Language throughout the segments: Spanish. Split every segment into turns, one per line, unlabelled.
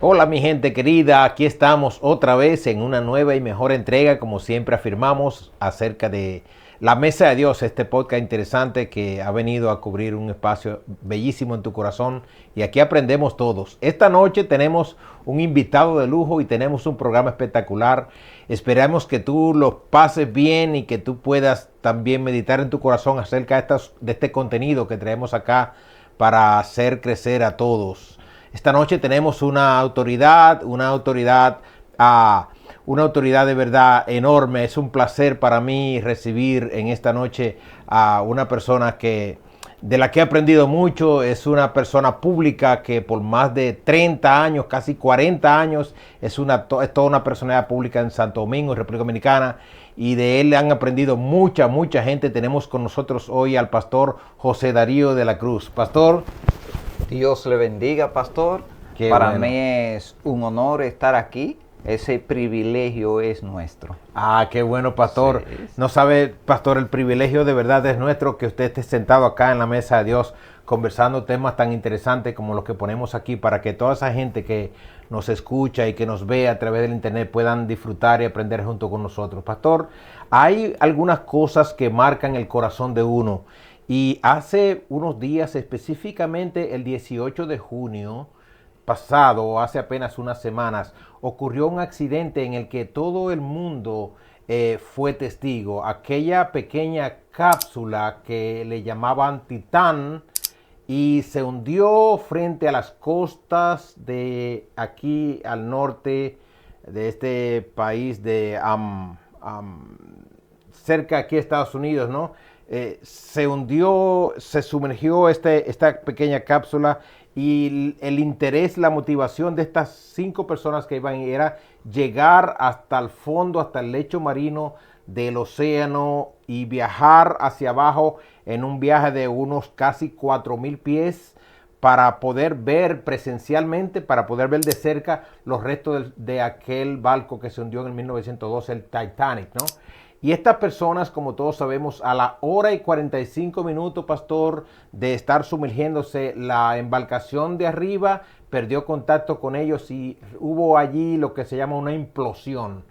Hola mi gente querida, aquí estamos otra vez en una nueva y mejor entrega, como siempre afirmamos, acerca de la Mesa de Dios, este podcast interesante que ha venido a cubrir un espacio bellísimo en tu corazón y aquí aprendemos todos. Esta noche tenemos un invitado de lujo y tenemos un programa espectacular. Esperamos que tú lo pases bien y que tú puedas también meditar en tu corazón acerca de este contenido que traemos acá para hacer crecer a todos. Esta noche tenemos una autoridad de verdad enorme. Es un placer para mí recibir en esta noche a una persona de la que he aprendido mucho. Es una persona pública que por más de 30 años, casi 40 años, es toda una personalidad pública en Santo Domingo, República Dominicana. Y de él han aprendido mucha gente. Tenemos con nosotros hoy al pastor José Darío de la Cruz. Pastor.
Dios le bendiga, pastor.
Qué
Para
bueno.
mí es un honor estar aquí. Ese privilegio es nuestro.
Ah, qué bueno, pastor.
Sí.
No sabe, pastor, el privilegio de verdad es nuestro que usted esté sentado acá en la mesa de Dios conversando temas tan interesantes como los que ponemos aquí para que toda esa gente que nos escucha y que nos ve a través del internet puedan disfrutar y aprender junto con nosotros. Pastor, hay algunas cosas que marcan el corazón de uno y hace unos días, específicamente el 18 de junio, pasado, hace apenas unas semanas, ocurrió un accidente en el que todo el mundo fue testigo. Aquella pequeña cápsula que le llamaban Titán y se hundió frente a las costas de aquí al norte de este país de cerca aquí de Estados Unidos, ¿no? Se hundió, se sumergió esta pequeña cápsula y el interés, la motivación de estas 5 personas que iban era llegar hasta el fondo, hasta el lecho marino del océano y viajar hacia abajo en un viaje de unos casi 4,000 pies para poder ver presencialmente, para poder ver de cerca los restos de aquel barco que se hundió en el 1912, el Titanic, ¿no? Y estas personas, como todos sabemos, a la hora y 45 minutos, pastor, de estar sumergiéndose, la embarcación de arriba perdió contacto con ellos y hubo allí lo que se llama una implosión.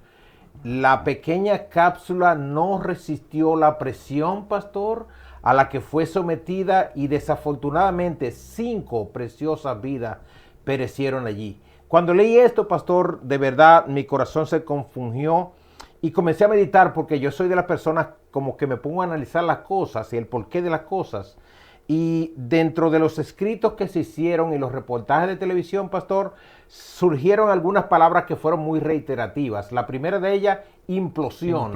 La pequeña cápsula no resistió la presión, pastor, a la que fue sometida y desafortunadamente 5 preciosas vidas perecieron allí. Cuando leí esto, pastor, de verdad mi corazón se confundió y comencé a meditar porque yo soy de las personas como que me pongo a analizar las cosas y el porqué de las cosas. Y dentro de los escritos que se hicieron y los reportajes de televisión, pastor, surgieron algunas palabras que fueron muy reiterativas. La primera de ellas, implosión.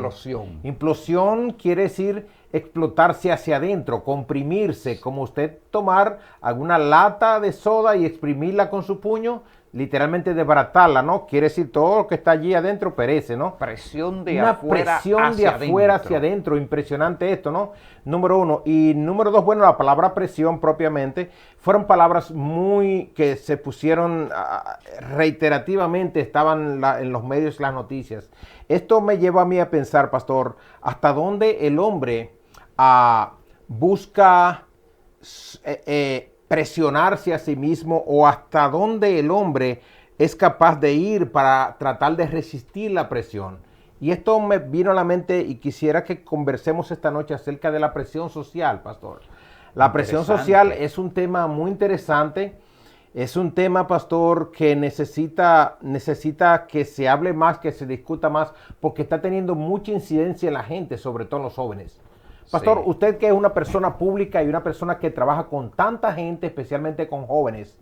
Implosión quiere decir explotarse hacia adentro, comprimirse, como usted tomar alguna lata de soda y exprimirla con su puño, literalmente desbaratarla, ¿no? Quiere decir todo lo que está allí adentro perece, ¿no?
Presión de
Una
afuera
presión de
hacia
afuera
adentro.
hacia adentro, impresionante esto, ¿no? Número 1. Y número 2, bueno, la palabra presión propiamente, fueron palabras que se pusieron reiterativamente, estaban en los medios y las noticias. Esto me lleva a mí a pensar, pastor, hasta dónde el hombre busca presionarse a sí mismo o hasta dónde el hombre es capaz de ir para tratar de resistir la presión. Y esto me vino a la mente y quisiera que conversemos esta noche acerca de la presión social, pastor. La presión social es un tema muy interesante. Es un tema, pastor, que necesita que se hable más, que se discuta más, porque está teniendo mucha incidencia en la gente, sobre todo en los jóvenes. Pastor,
Sí.
usted que es una persona pública y una persona que trabaja con tanta gente, especialmente con jóvenes,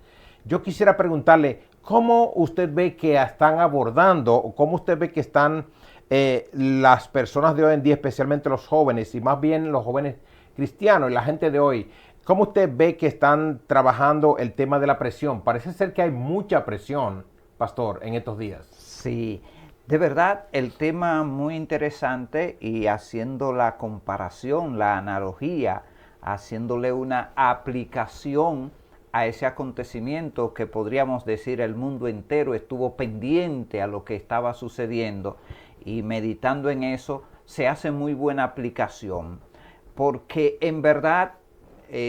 yo quisiera preguntarle, ¿cómo usted ve que están abordando o cómo usted ve que están las personas de hoy en día, especialmente los jóvenes y más bien los jóvenes cristianos y la gente de hoy? ¿Cómo usted ve que están trabajando el tema de la presión? Parece ser que hay mucha presión, pastor, en estos días.
Sí, de verdad el tema muy interesante y haciendo la comparación, la analogía, haciéndole una aplicación a ese acontecimiento que podríamos decir el mundo entero estuvo pendiente a lo que estaba sucediendo y meditando en eso se hace muy buena aplicación porque en verdad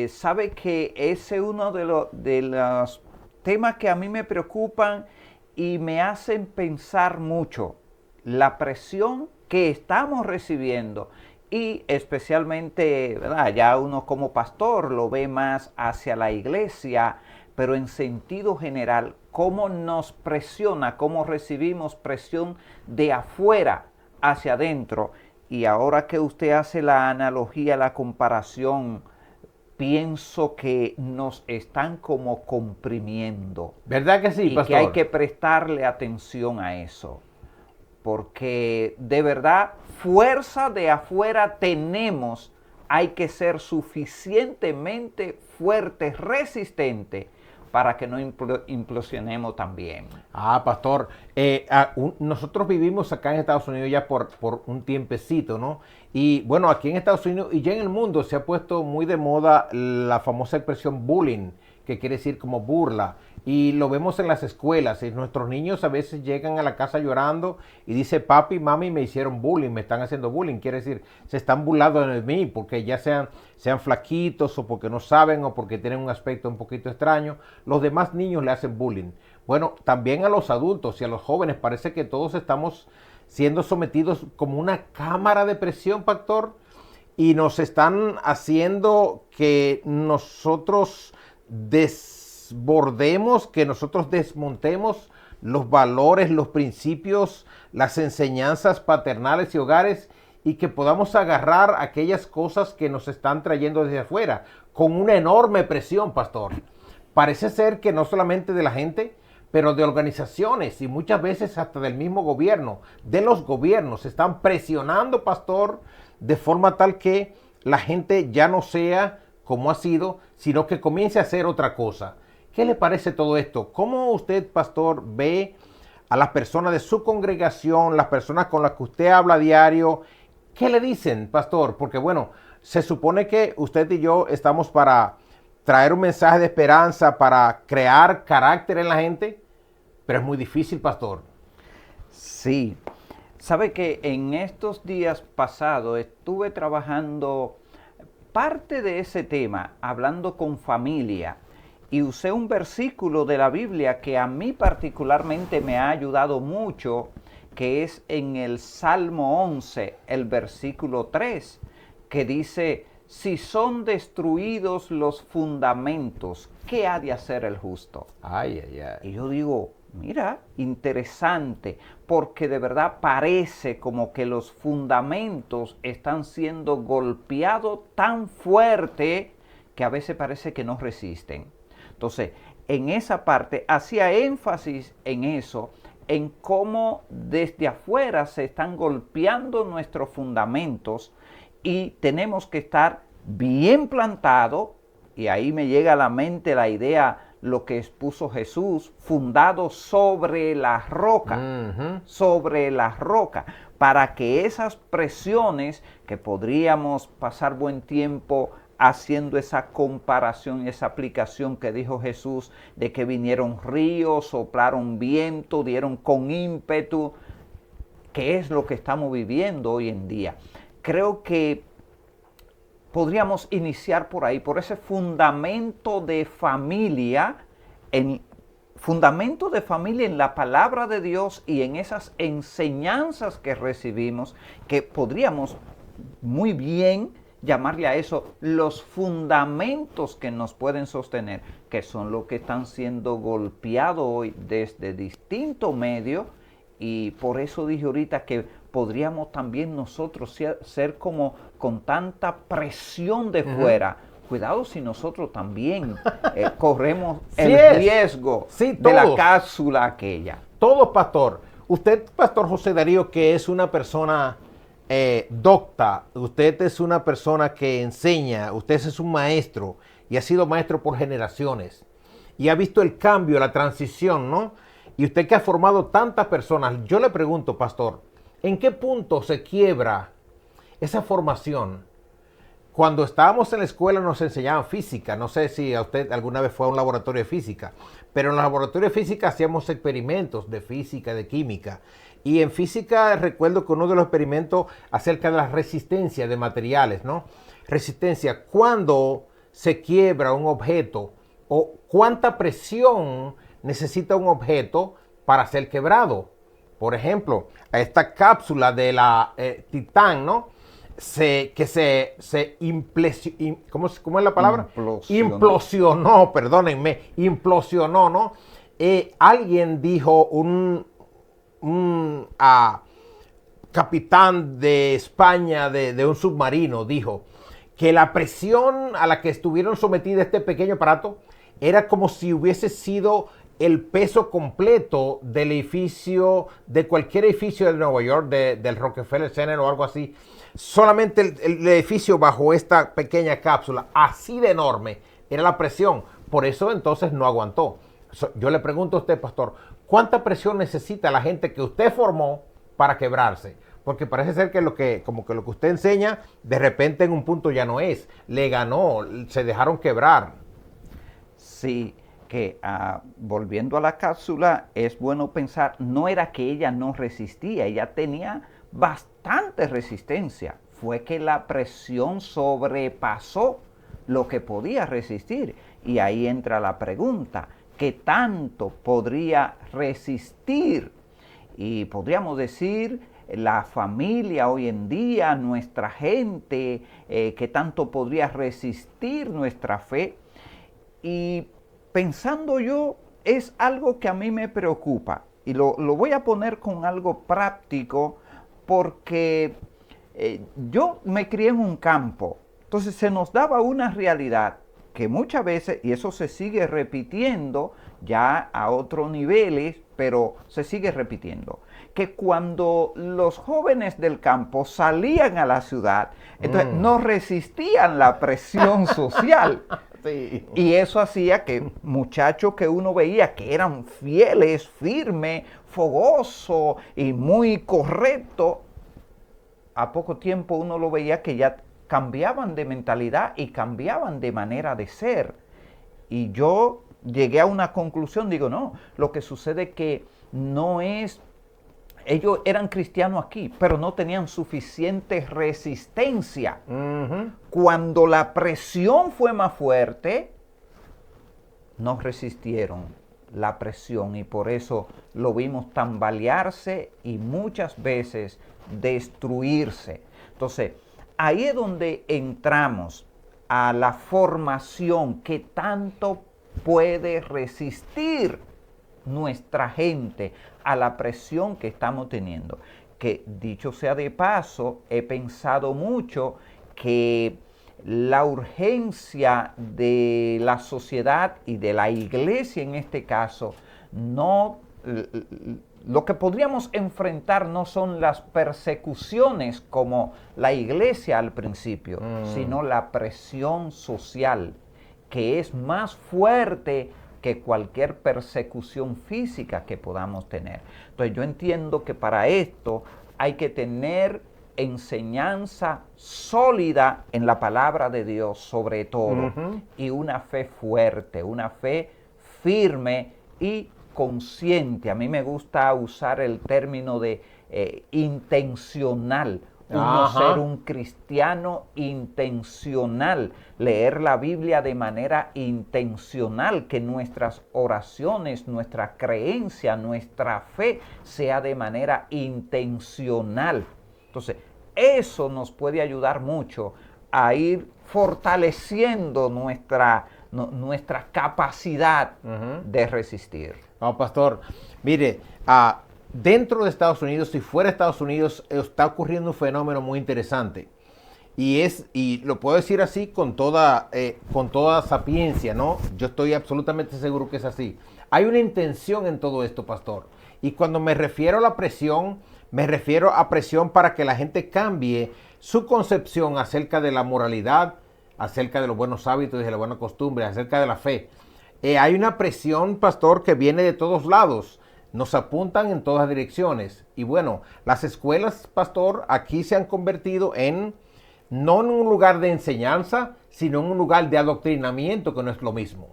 sabe que ese es uno de los temas que a mí me preocupan y me hacen pensar mucho la presión que estamos recibiendo y especialmente, ¿verdad? Ya uno como pastor lo ve más hacia la iglesia, pero en sentido general, cómo nos presiona, cómo recibimos presión de afuera hacia adentro. Y ahora que usted hace la analogía, la comparación, pienso que nos están como comprimiendo.
¿Verdad que sí,
Y
pastor?
que hay que prestarle atención a eso. Porque de verdad, fuerza de afuera tenemos, hay que ser suficientemente fuertes, resistentes, para que no implosionemos también.
Pastor, nosotros vivimos acá en Estados Unidos ya por un tiempecito, ¿no? Y bueno, aquí en Estados Unidos y ya en el mundo se ha puesto muy de moda la famosa expresión bullying, que quiere decir como burla. Y lo vemos en las escuelas. Y nuestros niños a veces llegan a la casa llorando y dice, papi, mami, me hicieron bullying, me están haciendo bullying. Quiere decir, se están burlando de mí porque ya sean flaquitos o porque no saben o porque tienen un aspecto un poquito extraño. Los demás niños le hacen bullying. Bueno, también a los adultos y a los jóvenes parece que todos estamos siendo sometidos como una cámara de presión, pastor, y nos están haciendo que nosotros desbordemos, que nosotros desmontemos los valores, los principios, las enseñanzas paternales y hogares y que podamos agarrar aquellas cosas que nos están trayendo desde afuera con una enorme presión, pastor. Parece ser que no solamente de la gente, pero de organizaciones y muchas veces hasta del mismo gobierno, de los gobiernos, están presionando, pastor, de forma tal que la gente ya no sea como ha sido, sino que comience a hacer otra cosa. ¿Qué le parece todo esto? ¿Cómo usted, pastor, ve a las personas de su congregación, las personas con las que usted habla a diario? ¿Qué le dicen, pastor? Porque bueno, se supone que usted y yo estamos para traer un mensaje de esperanza, para crear carácter en la gente, pero es muy difícil, pastor.
Sí. Sabe que en estos días pasados estuve trabajando parte de ese tema, hablando con familia, y usé un versículo de la Biblia que a mí particularmente me ha ayudado mucho, que es en el Salmo 11, el versículo 3, que dice, si son destruidos los fundamentos, ¿qué ha de hacer el justo?
Ay, ay, ay.
Y yo digo, mira, interesante, porque de verdad parece como que los fundamentos están siendo golpeados tan fuerte que a veces parece que no resisten. Entonces, en esa parte hacía énfasis en eso, en cómo desde afuera se están golpeando nuestros fundamentos y tenemos que estar bien plantados, y ahí me llega a la mente la idea, lo que expuso Jesús, fundado sobre la roca, sobre la roca, para que esas presiones que podríamos pasar buen tiempo haciendo esa comparación y esa aplicación que dijo Jesús, de que vinieron ríos, soplaron viento, dieron con ímpetu, que es lo que estamos viviendo hoy en día. Creo que podríamos iniciar por ahí, por ese fundamento de familia, en la palabra de Dios y en esas enseñanzas que recibimos, que podríamos muy bien llamarle a eso los fundamentos que nos pueden sostener, que son los que están siendo golpeados hoy desde distintos medios, y por eso dije ahorita que podríamos también nosotros ser como con tanta presión de fuera. Cuidado si nosotros también corremos el riesgo de la cápsula aquella.
Todos, pastor. Usted, pastor José Darío, que es una persona docta, usted es una persona que enseña, usted es un maestro y ha sido maestro por generaciones y ha visto el cambio, la transición, ¿no? Y usted que ha formado tantas personas, yo le pregunto, pastor, ¿en qué punto se quiebra esa formación? Cuando estábamos en la escuela nos enseñaban física, no sé si a usted alguna vez fue a un laboratorio de física, pero en el laboratorio de física hacíamos experimentos de física, de química. Y en física recuerdo que uno de los experimentos acerca de la resistencia de materiales, ¿no? Resistencia, cuando se quiebra un objeto o cuánta presión necesita un objeto para ser quebrado. Por ejemplo, esta cápsula de la Titán, ¿no? ¿Cómo es la palabra? Implosionó, perdónenme, implosionó, ¿no? Alguien dijo, un capitán de España de un submarino dijo que la presión a la que estuvieron sometidas este pequeño aparato era como si hubiese sido el peso completo del edificio, de cualquier edificio de Nueva York, del Rockefeller Center o algo así. Solamente el edificio bajo esta pequeña cápsula, así de enorme, era la presión. Por eso entonces no aguantó. Yo le pregunto a usted, pastor, ¿cuánta presión necesita la gente que usted formó para quebrarse? Porque parece ser que lo que usted enseña, de repente en un punto ya no es. Le ganó, se dejaron quebrar.
Sí, que volviendo a la cápsula, es bueno pensar, no era que ella no resistía, ella tenía bastante resistencia. Fue que la presión sobrepasó lo que podía resistir. Y ahí entra la pregunta, ¿qué tanto podría resistir? Y podríamos decir, la familia hoy en día, nuestra gente, ¿qué tanto podría resistir nuestra fe? Y pensando yo, es algo que a mí me preocupa. Y lo voy a poner con algo práctico porque yo me crié en un campo. Entonces se nos daba una realidad que muchas veces, y eso se sigue repitiendo ya a otros niveles, pero se sigue repitiendo, que cuando los jóvenes del campo salían a la ciudad, entonces no resistían la presión social. Sí. Y eso hacía que muchachos que uno veía que eran fieles, firmes, fogosos y muy correctos, a poco tiempo uno lo veía que ya cambiaban de mentalidad y cambiaban de manera de ser. Y yo llegué a una conclusión, digo, no, lo que sucede es que no es, ellos eran cristianos aquí, pero no tenían suficiente resistencia. Cuando la presión fue más fuerte, no resistieron la presión y por eso lo vimos tambalearse y muchas veces destruirse. Entonces, ahí es donde entramos a la formación que tanto puede resistir nuestra gente a la presión que estamos teniendo. Que dicho sea de paso, he pensado mucho que la urgencia de la sociedad y de la iglesia en este caso, lo que podríamos enfrentar no son las persecuciones como la iglesia al principio, sino la presión social, que es más fuerte que cualquier persecución física que podamos tener. Entonces yo entiendo que para esto hay que tener enseñanza sólida en la palabra de Dios sobre todo, y una fe fuerte, una fe firme y consciente. A mí me gusta usar el término de intencional. Uno ser un cristiano intencional, leer la Biblia de manera intencional, que nuestras oraciones, nuestra creencia, nuestra fe sea de manera intencional. Entonces, eso nos puede ayudar mucho a ir fortaleciendo nuestra capacidad de resistir.
No, pastor, mire, dentro de Estados Unidos y fuera de Estados Unidos está ocurriendo un fenómeno muy interesante. Y lo puedo decir así con toda sapiencia, ¿no? Yo estoy absolutamente seguro que es así. Hay una intención en todo esto, pastor. Y cuando me refiero a la presión, me refiero a presión para que la gente cambie su concepción acerca de la moralidad, acerca de los buenos hábitos y de la buena costumbre, acerca de la fe. Hay una presión, pastor, que viene de todos lados. Nos apuntan en todas direcciones. Y bueno, las escuelas, pastor, aquí se han convertido no en un lugar de enseñanza, sino en un lugar de adoctrinamiento, que no es lo mismo.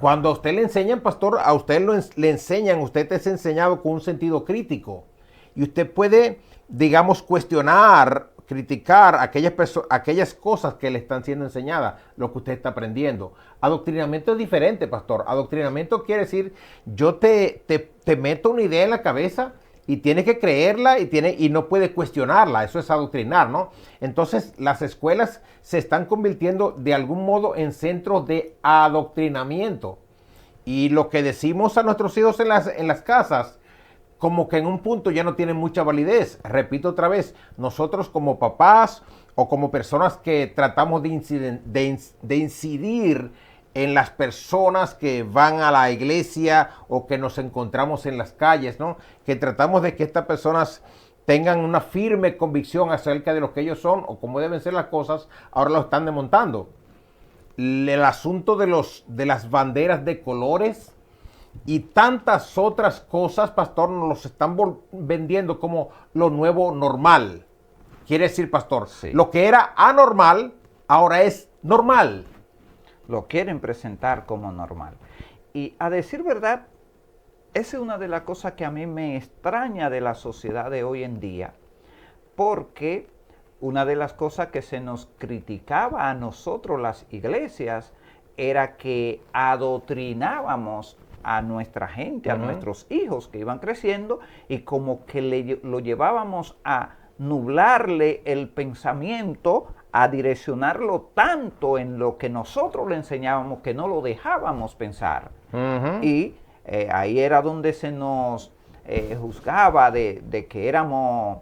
Cuando a usted le enseñan, pastor, a usted le enseñan, usted es enseñado con un sentido crítico. Y usted puede, digamos, cuestionar criticar aquellas cosas que le están siendo enseñadas, lo que usted está aprendiendo. Adoctrinamiento es diferente, pastor. Adoctrinamiento quiere decir, yo te meto una idea en la cabeza y tienes que creerla y no puedes cuestionarla. Eso es adoctrinar, ¿no? Entonces, las escuelas se están convirtiendo de algún modo en centros de adoctrinamiento. Y lo que decimos a nuestros hijos en las casas, como que en un punto ya no tiene mucha validez. Repito otra vez, nosotros como papás o como personas que tratamos de incidir en las personas que van a la iglesia o que nos encontramos en las calles, ¿no? Que tratamos de que estas personas tengan una firme convicción acerca de lo que ellos son o cómo deben ser las cosas, ahora lo están desmontando. El asunto de las banderas de colores y tantas otras cosas, pastor, nos los están vendiendo como lo nuevo normal. Quiere decir, pastor,
Sí.
lo que era anormal, ahora es normal.
Lo quieren presentar como normal. Y a decir verdad, esa es una de las cosas que a mí me extraña de la sociedad de hoy en día, porque una de las cosas que se nos criticaba a nosotros las iglesias era que adoctrinábamos a nuestra gente, a nuestros hijos que iban creciendo y como que lo llevábamos a nublarle el pensamiento, a direccionarlo tanto en lo que nosotros le enseñábamos que no lo dejábamos pensar. Y ahí era donde se nos juzgaba de que éramos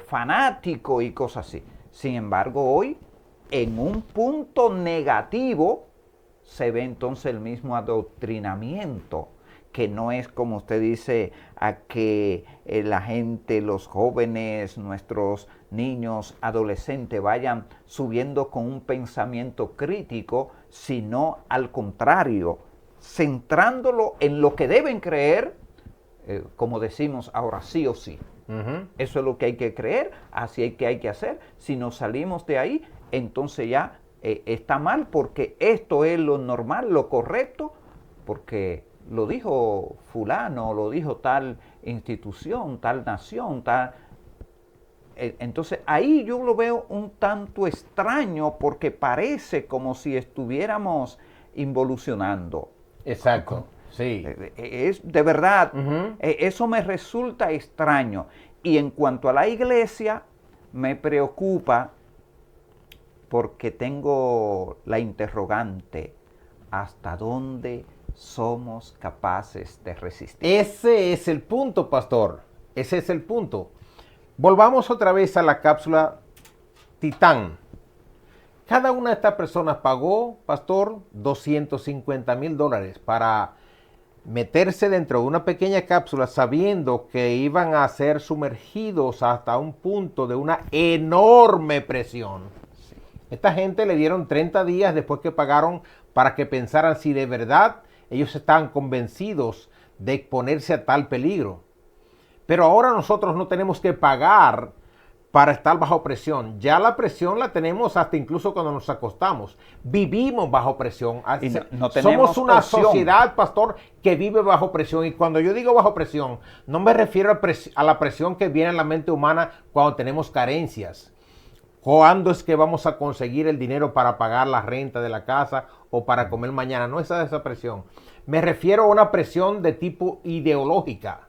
fanáticos y cosas así. Sin embargo, hoy, en un punto negativo, se ve entonces el mismo adoctrinamiento, que no es, como usted dice, a que la gente, los jóvenes, nuestros niños, adolescentes vayan subiendo con un pensamiento crítico, sino al contrario, centrándolo en lo que deben creer, como decimos ahora, sí o sí. Eso es lo que hay que creer, así hay que hacer. Si nos salimos de ahí, entonces ya está mal, porque esto es lo normal, lo correcto, porque lo dijo fulano, lo dijo tal institución, tal nación, tal. Entonces ahí yo lo veo un tanto extraño, porque parece como si estuviéramos involucionando.
Exacto, sí.
Es de verdad, eso me resulta extraño. Y en cuanto a la iglesia, me preocupa porque tengo la interrogante, ¿hasta dónde somos capaces de resistir?
Ese es el punto, pastor. Ese es el punto. Volvamos otra vez a la cápsula Titán. Cada una de estas personas pagó, pastor, $250,000 para meterse dentro de una pequeña cápsula sabiendo que iban a ser sumergidos hasta un punto de una enorme presión.
Sí.
Esta gente le dieron 30 días después que pagaron para que pensaran si de verdad ellos estaban convencidos de exponerse a tal peligro. Pero ahora nosotros no tenemos que pagar para estar bajo presión. Ya la presión la tenemos hasta incluso cuando nos acostamos. Vivimos bajo presión.
Y no tenemos
Somos una
opción.
sociedad, pastor, que vive bajo presión. Y cuando yo digo bajo presión, no me refiero a la presión que viene en la mente humana cuando tenemos carencias. ¿Cuándo es que vamos a conseguir el dinero para pagar la renta de la casa o para comer mañana? No es esa presión. Me refiero a una presión de tipo ideológica,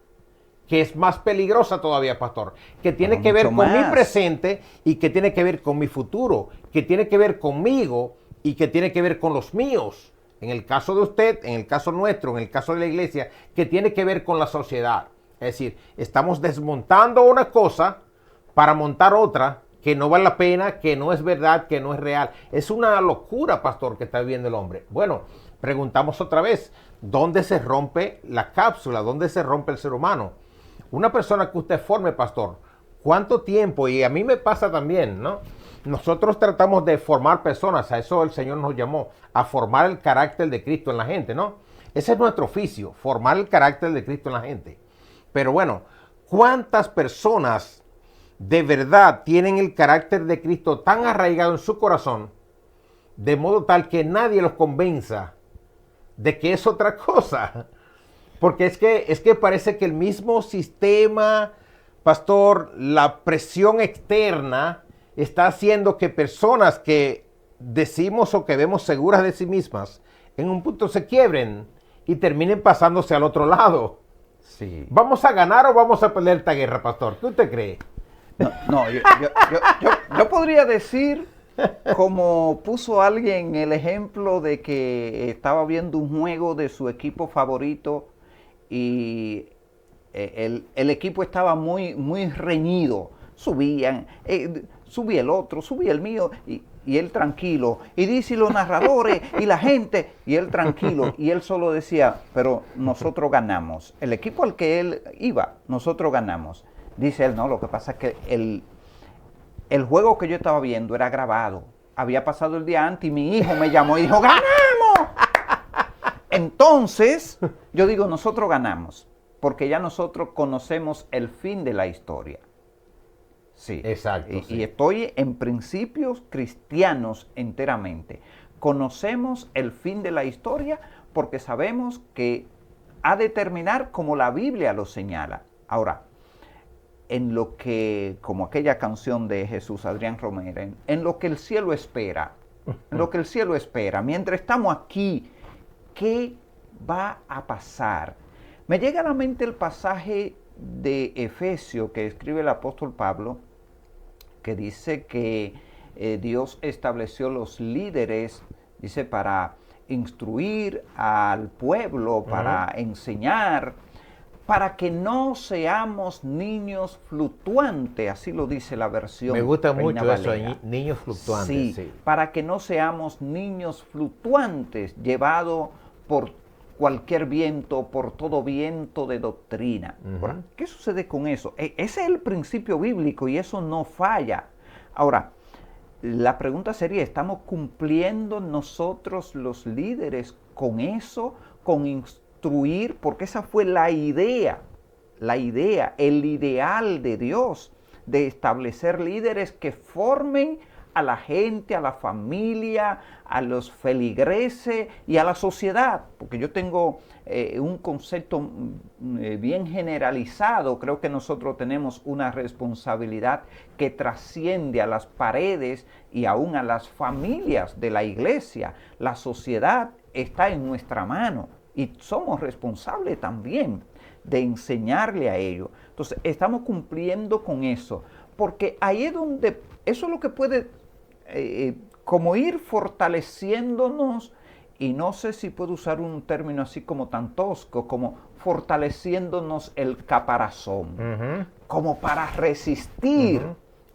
que es más peligrosa todavía, pastor, que tiene que ver con mi presente y que tiene que ver con mi futuro, que tiene que ver conmigo y que tiene que ver con los míos. En el caso de usted, en el caso nuestro, en el caso de la iglesia, que tiene que ver con la sociedad. Es decir, estamos desmontando una cosa para montar otra que no vale la pena, que no es verdad, que no es real. Es una locura, pastor, que está viviendo el hombre. Bueno, preguntamos otra vez, ¿dónde se rompe la cápsula? ¿Dónde se rompe el ser humano? Una persona que usted forme, pastor, ¿cuánto tiempo? Y a mí me pasa también, ¿no? Nosotros tratamos de formar personas, a eso el Señor nos llamó, a formar el carácter de Cristo en la gente, ¿no? Ese es nuestro oficio, formar el carácter de Cristo en la gente. Pero bueno, ¿cuántas personas de verdad tienen el carácter de Cristo tan arraigado en su corazón, de modo tal que nadie los convenza de que es otra cosa? Porque es que parece que el mismo sistema, pastor, la presión externa está haciendo que personas que decimos o que vemos seguras de sí mismas, en un punto se quiebren y terminen pasándose al otro lado.
Sí.
¿Vamos a ganar o vamos a perder esta guerra, pastor? ¿Qué usted cree?
No, yo podría decir, como puso alguien el ejemplo de que estaba viendo un juego de su equipo favorito y el equipo estaba muy reñido. Subía el otro, subía el mío y él tranquilo. Y dice los narradores y la gente y él tranquilo. Y él solo decía, pero nosotros ganamos. El equipo al que él iba, nosotros ganamos. Dice él, no, lo que pasa es que el juego que yo estaba viendo era grabado. Había pasado el día antes y mi hijo me llamó y dijo, ¡ganamos! Entonces, yo digo, nosotros ganamos, porque ya nosotros conocemos el fin de la historia. Sí.
Exacto.
Y estoy en principios cristianos enteramente. Conocemos el fin de la historia porque sabemos que ha de terminar como la Biblia lo señala. Ahora, en lo que, como aquella canción de Jesús Adrián Romero, en lo que el cielo espera, mientras estamos aquí, ¿qué va a pasar? Me llega a la mente el pasaje de Efesios que escribe el apóstol Pablo, que dice que Dios estableció los líderes, dice, para instruir al pueblo, para enseñar, para que no seamos niños fluctuantes, así lo dice la versión.
Me gusta
Reina
mucho eso,
Valera.
niños fluctuantes.
Sí,
Sí,
para que no seamos niños fluctuantes, llevados por cualquier viento, por todo viento de doctrina. Ahora, ¿qué sucede con eso? Ese es el principio bíblico y eso no falla. Ahora, la pregunta sería, ¿estamos cumpliendo nosotros los líderes con eso, con instruir? Porque esa fue la idea, el ideal de Dios, de establecer líderes que formen a la gente, a la familia, a los feligreses y a la sociedad. Porque yo tengo un concepto bien generalizado. Creo que nosotros tenemos una responsabilidad que trasciende a las paredes y aún a las familias de la iglesia. La sociedad está en nuestra mano y somos responsables también de enseñarle a ellos. Entonces, estamos cumpliendo con eso, porque ahí es donde, eso es lo que puede como ir fortaleciéndonos, y no sé si puedo usar un término así como tan tosco, como fortaleciéndonos el caparazón, como para resistir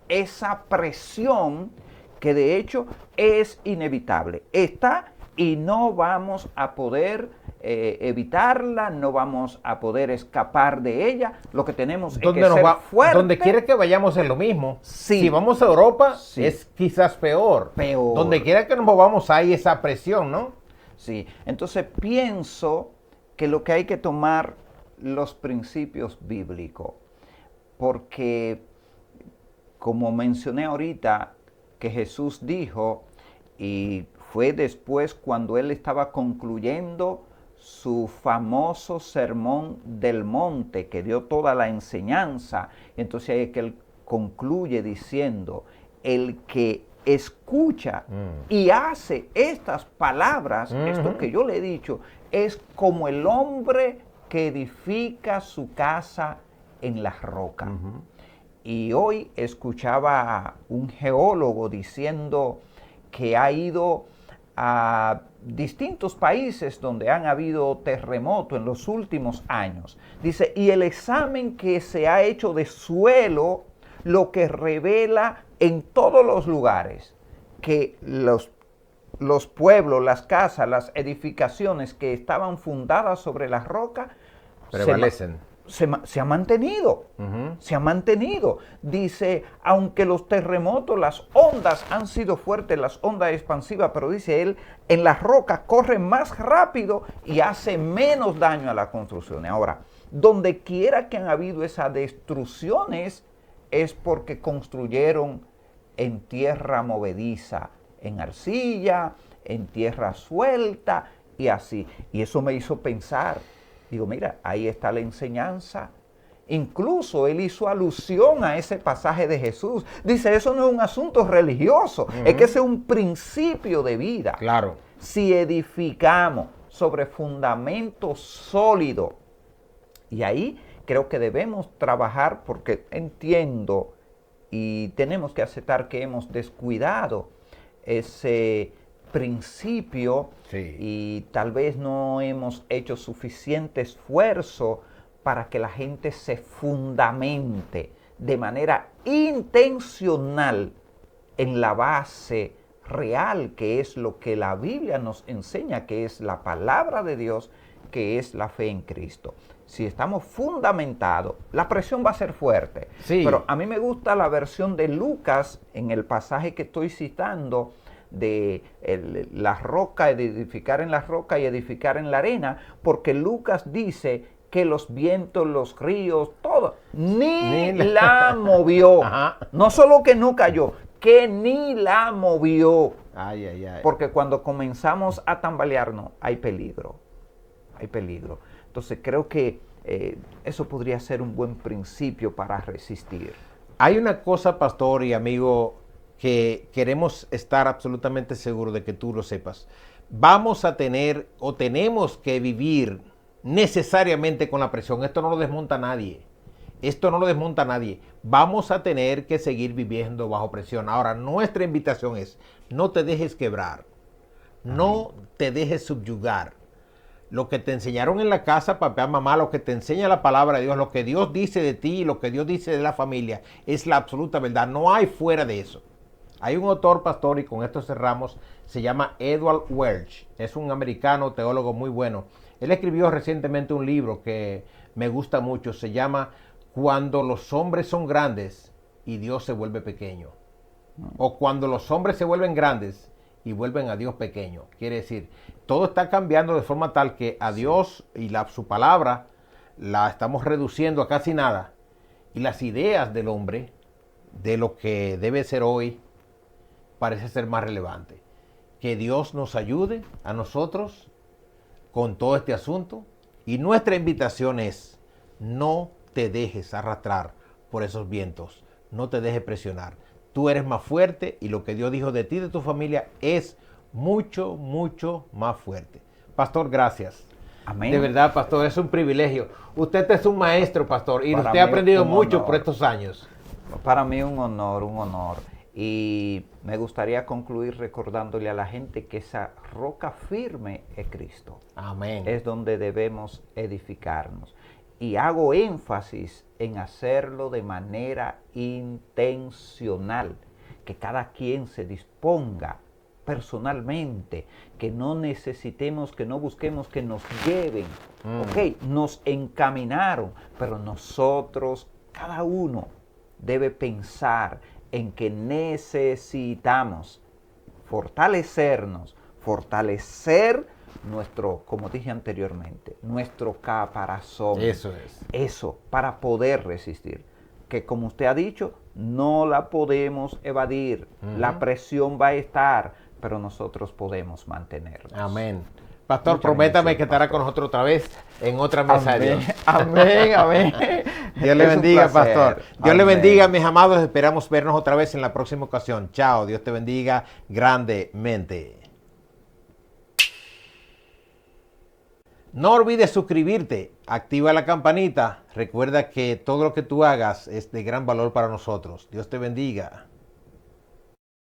esa presión que de hecho es inevitable. Está y no vamos a poder evitarla, no vamos a poder escapar de ella. Lo que tenemos es que ser fuerte.
Donde quiera que vayamos es lo mismo.
Sí.
Si vamos a Europa,
Sí.
es quizás peor.
Peor.
Donde quiera que nos movamos hay esa presión, ¿no?
Sí. Entonces pienso que lo que hay que tomar los principios bíblicos, porque como mencioné ahorita, que Jesús dijo, y fue después cuando él estaba concluyendo su famoso sermón del monte, que dio toda la enseñanza. Entonces ahí es que él concluye diciendo, el que escucha y hace estas palabras, esto que yo le he dicho, es como el hombre que edifica su casa en la roca. Y hoy escuchaba a un geólogo diciendo que ha ido a distintos países donde han habido terremotos en los últimos años. Dice, y el examen que se ha hecho de suelo, lo que revela en todos los lugares, que los pueblos, las casas, las edificaciones que estaban fundadas sobre la roca,
prevalecen.
Se ha mantenido, se ha mantenido. Dice, aunque los terremotos, las ondas han sido fuertes, las ondas expansivas, pero dice él, en las rocas corren más rápido y hace menos daño a las construcciones. Ahora, donde quiera que han habido esas destrucciones, es porque construyeron en tierra movediza, en arcilla, en tierra suelta y así. Y eso me hizo pensar. Digo, mira, ahí está la enseñanza. Incluso él hizo alusión a ese pasaje de Jesús. Dice, eso no es un asunto religioso, es que ese es un principio de vida.
Claro.
Si edificamos sobre fundamento sólido, y ahí creo que debemos trabajar, porque entiendo y tenemos que aceptar que hemos descuidado ese principio,
Sí.
y tal vez no hemos hecho suficiente esfuerzo para que la gente se fundamente de manera intencional en la base real, que es lo que la Biblia nos enseña, que es la palabra de Dios, que es la fe en Cristo. Si estamos fundamentados, la presión va a ser fuerte.
Sí.
Pero a mí me gusta la versión de Lucas en el pasaje que estoy citando, de la roca, edificar en la roca y edificar en la arena, porque Lucas dice que los vientos, los ríos, todo, ni la movió.
Ajá.
No solo que no cayó, que ni la movió.
Ay, ay, ay.
Porque cuando comenzamos a tambalearnos, hay peligro. Hay peligro. Entonces creo que eso podría ser un buen principio para resistir.
Hay una cosa, pastor y amigo, que queremos estar absolutamente seguros de que tú lo sepas. Vamos a tener o tenemos que vivir necesariamente con la presión. Esto no lo desmonta nadie. Esto no lo desmonta nadie. Vamos a tener que seguir viviendo bajo presión. Ahora, nuestra invitación es, no te dejes quebrar. No te dejes subyugar. Lo que te enseñaron en la casa, papá, mamá, lo que te enseña la palabra de Dios, lo que Dios dice de ti, lo que Dios dice de la familia, es la absoluta verdad. No hay fuera de eso. Hay un autor, pastor, y con esto cerramos, se llama Edward Welch. Es un americano, teólogo muy bueno. Él escribió recientemente un libro que me gusta mucho. Se llama Cuando los hombres son grandes y Dios se vuelve pequeño. O cuando los hombres se vuelven grandes y vuelven a Dios pequeño. Quiere decir, todo está cambiando de forma tal que a Dios y su palabra la estamos reduciendo a casi nada. Y las ideas del hombre, de lo que debe ser hoy, parece ser más relevante. Que Dios nos ayude a nosotros con todo este asunto. Y nuestra invitación es, no te dejes arrastrar por esos vientos. No te dejes presionar. Tú eres más fuerte y lo que Dios dijo de ti y de tu familia es mucho, mucho más fuerte. Pastor, gracias.
Amén.
De verdad, pastor, es un privilegio. Usted es un maestro, pastor, y
Para
usted ha
mí
aprendido
un
mucho
honor.
por estos años.
Para mí un honor, un honor. Y me gustaría concluir recordándole a la gente que esa roca firme es Cristo.
Amén.
Es donde debemos edificarnos. Y hago énfasis en hacerlo de manera intencional. Que cada quien se disponga personalmente, que no necesitemos, que no busquemos que nos lleven. Ok, nos encaminaron, pero nosotros, cada uno, debe pensar en que necesitamos fortalecernos, fortalecer nuestro, como dije anteriormente, nuestro caparazón.
Eso es.
Eso, para poder resistir. Que como usted ha dicho, no la podemos evadir. La presión va a estar, pero nosotros podemos mantenernos.
Amén. Pastor,
Muchas
prométame
bendiciones,
que estará
pastor.
con nosotros otra vez en otra mesa de Dios.
Amén, amén.
Dios le
Es un
bendiga,
placer.
pastor. Dios le
Amén.
bendiga, mis amados. Esperamos vernos otra vez en la próxima ocasión. Chao. Dios te bendiga grandemente. No olvides suscribirte, activa la campanita. Recuerda que todo lo que tú hagas es de gran valor para nosotros. Dios te bendiga.